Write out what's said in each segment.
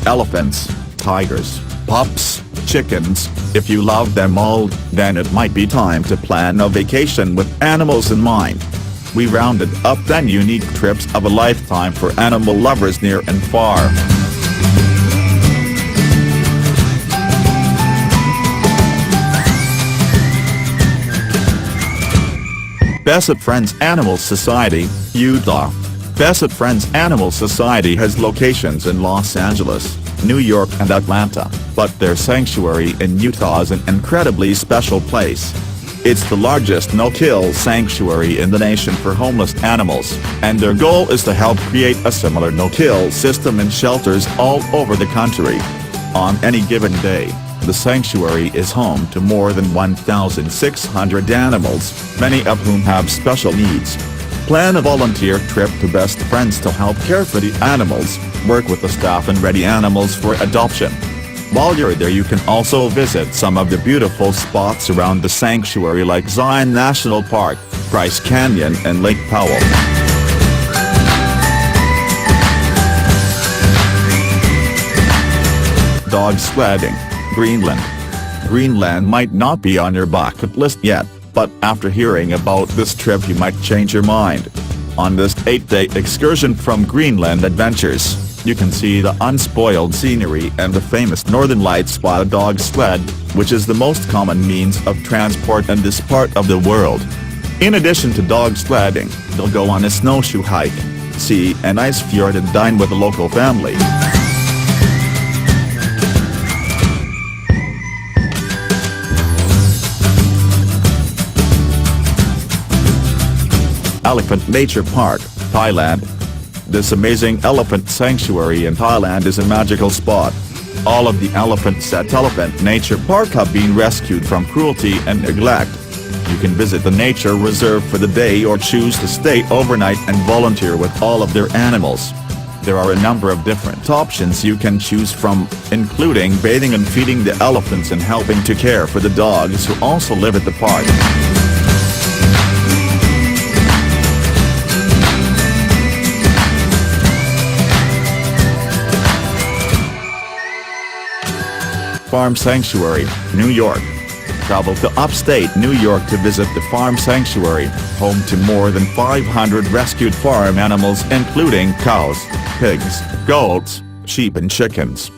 Elephants, tigers, pups, chickens. If you love them all, then it might be time to plan a vacation with animals in mind. We rounded up 10 unique trips of a lifetime for animal lovers near and far. Best Friends Animal Society, Utah. Best Friends Animal Society has locations in Los Angeles, New York and Atlanta, but their sanctuary in Utah is an incredibly special place. It's the largest no-kill sanctuary in the nation for homeless animals, and their goal is to help create a similar no-kill system in shelters all over the country. On any given day, the sanctuary is home to more than 1,600 animals, many of whom have special needs. Plan a volunteer trip to Best Friends to help care for the animals, work with the staff and ready animals for adoption. While you're there, you can also visit some of the beautiful spots around the sanctuary like Zion National Park, Bryce Canyon and Lake Powell. Dogsledding Greenland. Greenland might not be on your bucket list yet, but after hearing about this trip you might change your mind. On this 8-day excursion from Greenland Adventures, you can see the unspoiled scenery and the famous Northern Lights by a dog sled, which is the most common means of transport in this part of the world. In addition to dog sledding, they'll go on a snowshoe hike, see an ice fjord and dine with a local family. Elephant Nature Park, Thailand. This amazing elephant sanctuary in Thailand is a magical spot. All of the elephants at Elephant Nature Park have been rescued from cruelty and neglect. You can visit the nature reserve for the day or choose to stay overnight and volunteer with all of their animals. There are a number of different options you can choose from, including bathing and feeding the elephants and helping to care for the dogs who also live at the park. Farm Sanctuary, New York. Travel to upstate New York to visit the Farm Sanctuary, home to more than 500 rescued farm animals including cows, pigs, goats, sheep and chickens.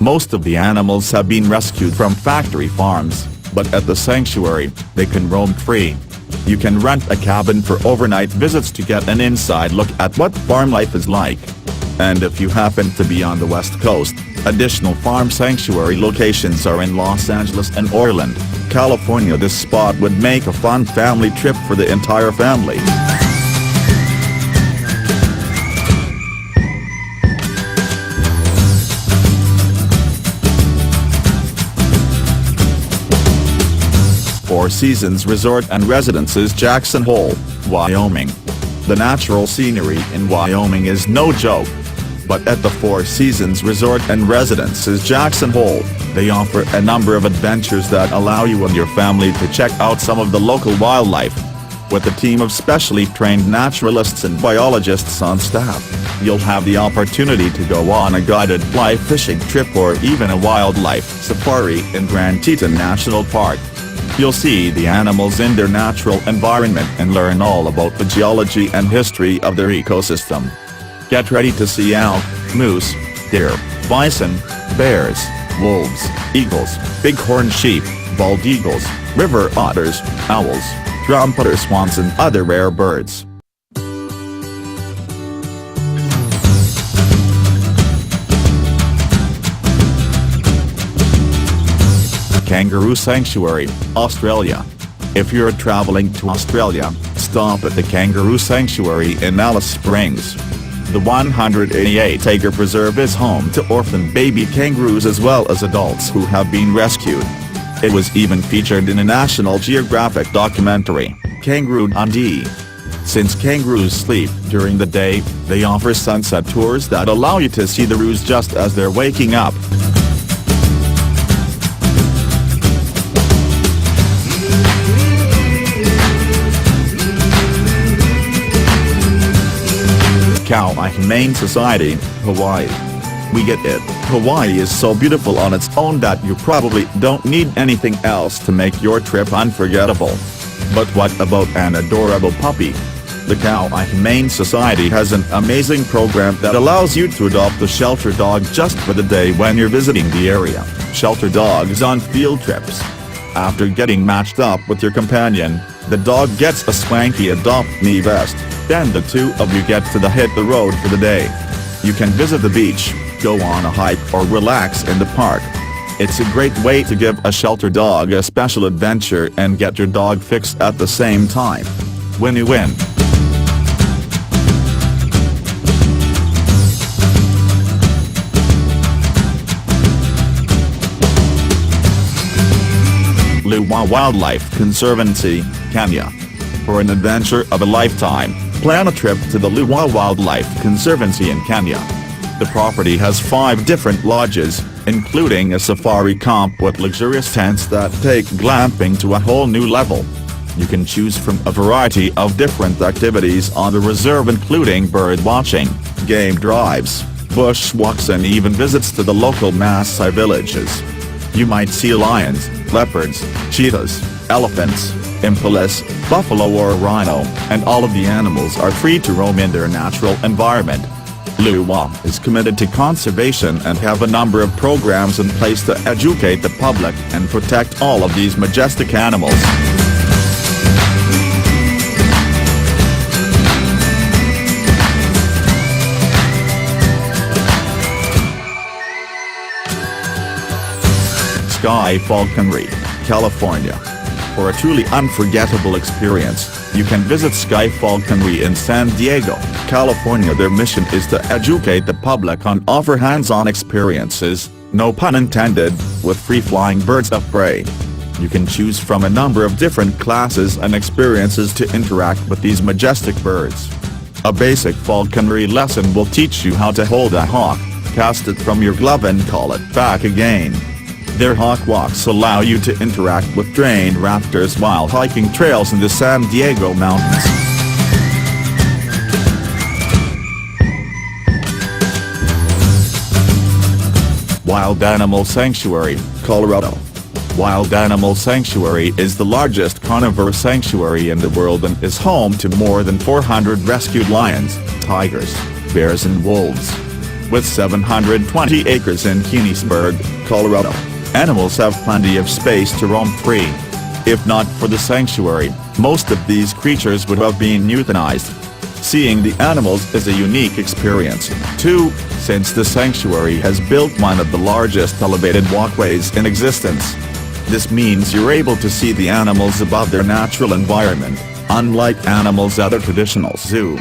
Most of the animals have been rescued from factory farms, but at the sanctuary, they can roam free. You can rent a cabin for overnight visits to get an inside look at what farm life is like. And if you happen to be on the West Coast, additional farm sanctuary locations are in Los Angeles and Oakland, California. This spot would make a fun family trip for the entire family. Four Seasons Resort and Residences, Jackson Hole, Wyoming. The natural scenery in Wyoming is no joke. But at the Four Seasons Resort and Residences Jackson Hole, they offer a number of adventures that allow you and your family to check out some of the local wildlife. With a team of specially trained naturalists and biologists on staff, you'll have the opportunity to go on a guided fly fishing trip or even a wildlife safari in Grand Teton National Park. You'll see the animals in their natural environment and learn all about the geology and history of their ecosystem. Get ready to see elk, moose, deer, bison, bears, wolves, eagles, bighorn sheep, bald eagles, river otters, owls, trumpeter swans and other rare birds. Kangaroo Sanctuary, Australia. If you're traveling to Australia, stop at the Kangaroo Sanctuary in Alice Springs. The 188-acre preserve is home to orphan baby kangaroos as well as adults who have been rescued. It was even featured in a National Geographic documentary, Kangaroo Dundee. Since kangaroos sleep during the day, they offer sunset tours that allow you to see the roos just as they're waking up. Kauai Humane Society, Hawaii. We get it, Hawaii is so beautiful on its own that you probably don't need anything else to make your trip unforgettable. But what about an adorable puppy? The Kauai Humane Society has an amazing program that allows you to adopt a shelter dog just for the day when you're visiting the area. Shelter dogs on field trips. After getting matched up with your companion, the dog gets a swanky adopt-me vest, then the two of you get to hit the road for the day. You can visit the beach, go on a hike or relax in the park. It's a great way to give a shelter dog a special adventure and get your dog fixed at the same time. Win-win. Luau Wildlife Conservancy, Kenya. For an adventure of a lifetime, plan a trip to the Luau Wildlife Conservancy in Kenya. The property has 5 different lodges, including a safari camp with luxurious tents that take glamping to a whole new level. You can choose from a variety of different activities on the reserve, including bird watching, game drives, bushwalks and even visits to the local Maasai villages. You might see lions, leopards, cheetahs, elephants, impalas, buffalo or rhino, and all of the animals are free to roam in their natural environment. Luau is committed to conservation and have a number of programs in place to educate the public and protect all of these majestic animals. Skyfall, California. For a truly unforgettable experience, you can visit Skyfall in San Diego, California. Their mission is to educate the public and offer hands-on experiences, no pun intended, with free-flying birds of prey. You can choose from a number of different classes and experiences to interact with these majestic birds. A basic falconry lesson will teach you how to hold a hawk, cast it from your glove and call it back again. Their hawk walks allow you to interact with trained raptors while hiking trails in the San Diego mountains. Wild Animal Sanctuary, Colorado. Wild Animal Sanctuary is the largest carnivore sanctuary in the world and is home to more than 400 rescued lions, tigers, bears and wolves. With 720 acres in Keansburg, Colorado, animals have plenty of space to roam free. If not for the sanctuary, most of these creatures would have been euthanized. Seeing the animals is a unique experience, too, since the sanctuary has built one of the largest elevated walkways in existence. This means you're able to see the animals above their natural environment, unlike animals at a traditional zoo.